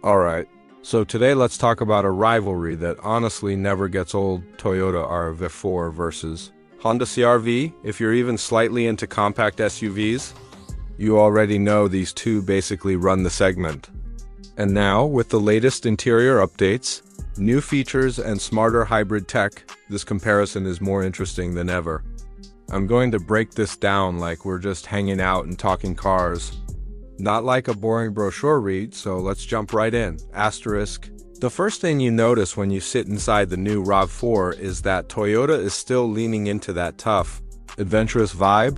Alright, so today let's talk about a rivalry that honestly never gets old: Toyota RAV4 versus Honda CR-V. If you're even slightly into compact SUVs, you already know these two basically run the segment. And now, with the latest interior updates, new features, and smarter hybrid tech, this comparison is more interesting than ever. I'm going to break this down like we're just hanging out and talking cars. Not like a boring brochure read, so let's jump right in. Asterisk. The first thing you notice when you sit inside the new RAV4 is that Toyota is still leaning into that tough, adventurous vibe.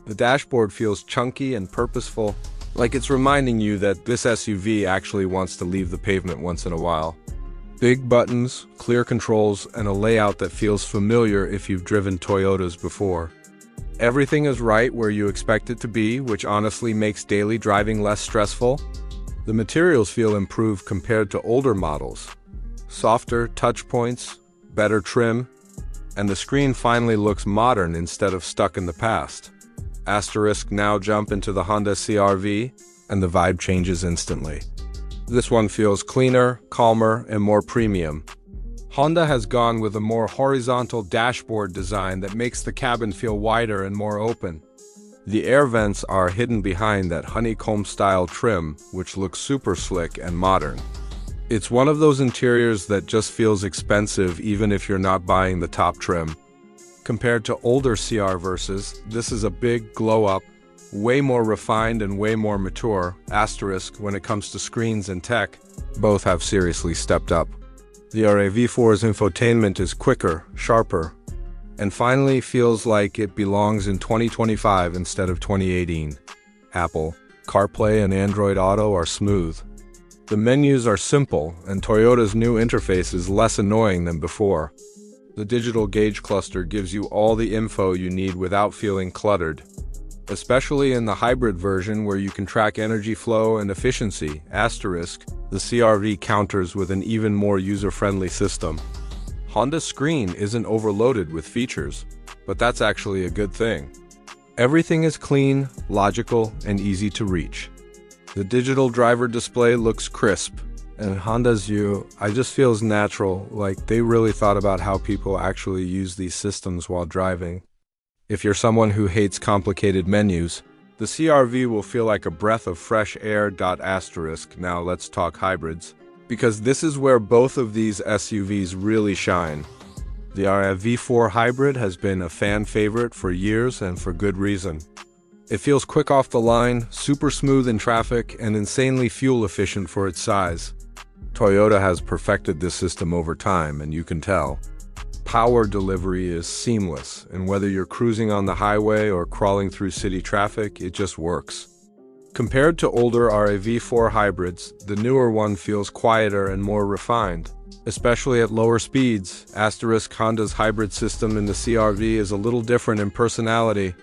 The dashboard feels chunky and purposeful, like it's reminding you that this SUV actually wants to leave the pavement once in a while. Big buttons, clear controls, and a layout that feels familiar if you've driven Toyotas before. Everything is right where you expect it to be, which honestly makes daily driving less stressful. The materials feel improved compared to older models. Softer touch points, better trim, and the screen finally looks modern instead of stuck in the past. Asterisk. Now jump into the Honda CR-V, and the vibe changes instantly. This one feels cleaner, calmer, and more premium. Honda has gone with a more horizontal dashboard design that makes the cabin feel wider and more open. The air vents are hidden behind that honeycomb-style trim, which looks super slick and modern. It's one of those interiors that just feels expensive even if you're not buying the top trim. Compared to older CR verses, this is a big glow-up, way more refined and way more mature. Asterisk. When it comes to screens and tech, both have seriously stepped up. The RAV4's infotainment is quicker, sharper, and finally feels like it belongs in 2025 instead of 2018. Apple CarPlay and Android Auto are smooth. The menus are simple, and Toyota's new interface is less annoying than before. The digital gauge cluster gives you all the info you need without feeling cluttered, especially in the hybrid version where you can track energy flow and efficiency. Asterisk. The CR-V counters with an even more user-friendly system. Honda's screen isn't overloaded with features, but that's actually a good thing. Everything is clean, logical, and easy to reach. The digital driver display looks crisp, and Honda's UI just feels natural, like they really thought about how people actually use these systems while driving. If you're someone who hates complicated menus, the CR-V will feel like a breath of fresh air. Asterisk. Now let's talk hybrids, because this is where both of these SUVs really shine. The RAV4 Hybrid has been a fan favorite for years, and for good reason. It feels quick off the line, super smooth in traffic, and insanely fuel efficient for its size. Toyota has perfected this system over time, and you can tell. Power delivery is seamless, and whether you're cruising on the highway or crawling through city traffic, it just works. Compared to older RAV4 hybrids, the newer one feels quieter and more refined, especially at lower speeds. Asterisk. Honda's hybrid system in the CR-V is a little different in personality.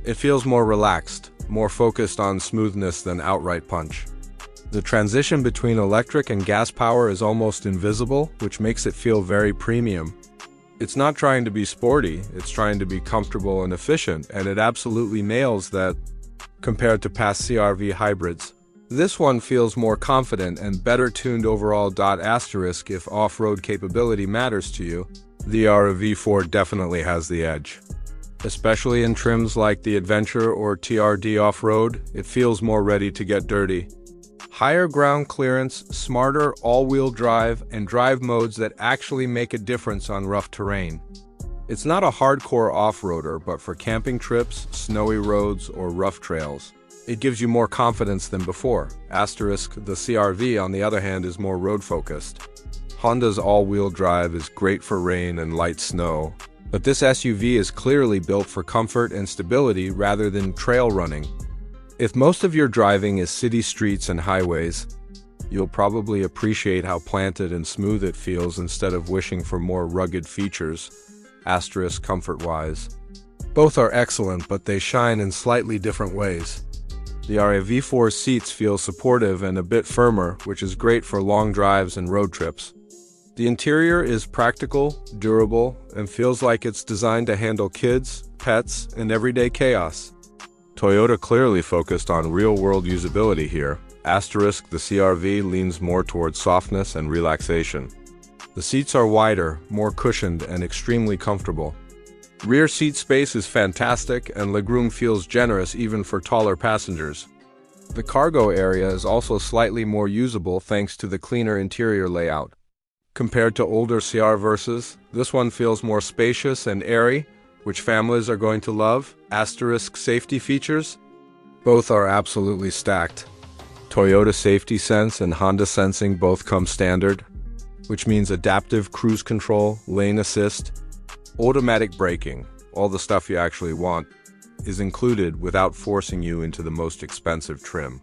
It feels more relaxed, more focused on smoothness than outright punch. The transition between electric and gas power is almost invisible, which makes it feel very premium. It's not trying to be sporty, it's trying to be comfortable and efficient, and it absolutely nails that compared to past CR-V hybrids. This one feels more confident and better tuned overall. Asterisk. If off-road capability matters to you, the RAV4 definitely has the edge. Especially in trims like the Adventure or TRD off-road, it feels more ready to get dirty. Higher ground clearance, smarter all-wheel drive, and drive modes that actually make a difference on rough terrain. It's not a hardcore off-roader, but for camping trips, snowy roads, or rough trails, it gives you more confidence than before. Asterisk. The CR-V, on the other hand, is more road-focused. Honda's all-wheel drive is great for rain and light snow, but this SUV is clearly built for comfort and stability rather than trail running. If most of your driving is city streets and highways, you'll probably appreciate how planted and smooth it feels instead of wishing for more rugged features. Asterisk. Comfort-wise, both are excellent, but they shine in slightly different ways. The RAV4 seats feel supportive and a bit firmer, which is great for long drives and road trips. The interior is practical, durable, and feels like it's designed to handle kids, pets, and everyday chaos. Toyota clearly focused on real-world usability here. Asterisk, the CR-V leans more towards softness and relaxation. The seats are wider, more cushioned, and extremely comfortable. Rear seat space is fantastic, and legroom feels generous even for taller passengers. The cargo area is also slightly more usable thanks to the cleaner interior layout. Compared to older CR Versas, this one feels more spacious and airy, which families are going to love. Asterisk, safety features. Both are absolutely stacked. Toyota Safety Sense and Honda Sensing both come standard, which means adaptive cruise control, lane assist, automatic braking, all the stuff you actually want, is included without forcing you into the most expensive trim.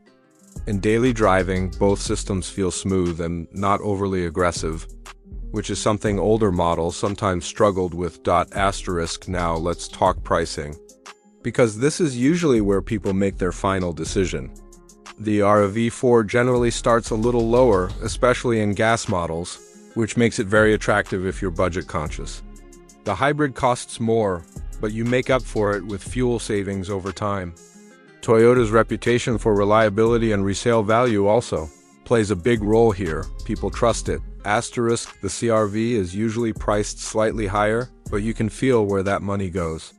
In daily driving, both systems feel smooth and not overly aggressive, which is something older models sometimes struggled with. Asterisk, now let's talk pricing, because this is usually where people make their final decision. The RAV4 generally starts a little lower, especially in gas models, which makes it very attractive if you're budget conscious. The hybrid costs more, but you make up for it with fuel savings over time. Toyota's reputation for reliability and resale value also plays a big role here. People trust it. Asterisk, the CR-V is usually priced slightly higher, but you can feel where that money goes.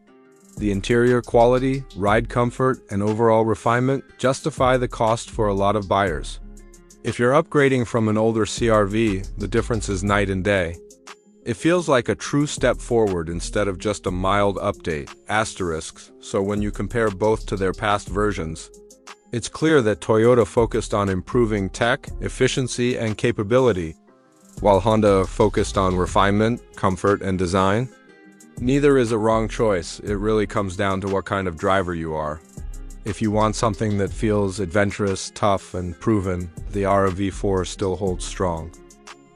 The interior quality, ride comfort, and overall refinement justify the cost for a lot of buyers. If you're upgrading from an older CR-V, the difference is night and day. It feels like a true step forward instead of just a mild update. Asterisks, so when you compare both to their past versions, it's clear that Toyota focused on improving tech, efficiency, and capability, while Honda focused on refinement, comfort, and design. Neither is a wrong choice. It really comes down to what kind of driver you are. If you want something that feels adventurous, tough, and proven, the RAV4 still holds strong.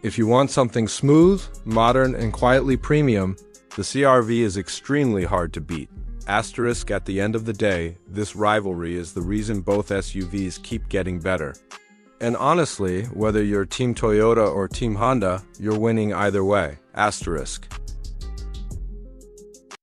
If you want something smooth, modern, and quietly premium, the CR-V is extremely hard to beat. Asterisk, at the end of the day, this rivalry is the reason both SUVs keep getting better. And honestly, whether you're Team Toyota or Team Honda, you're winning either way. Asterisk.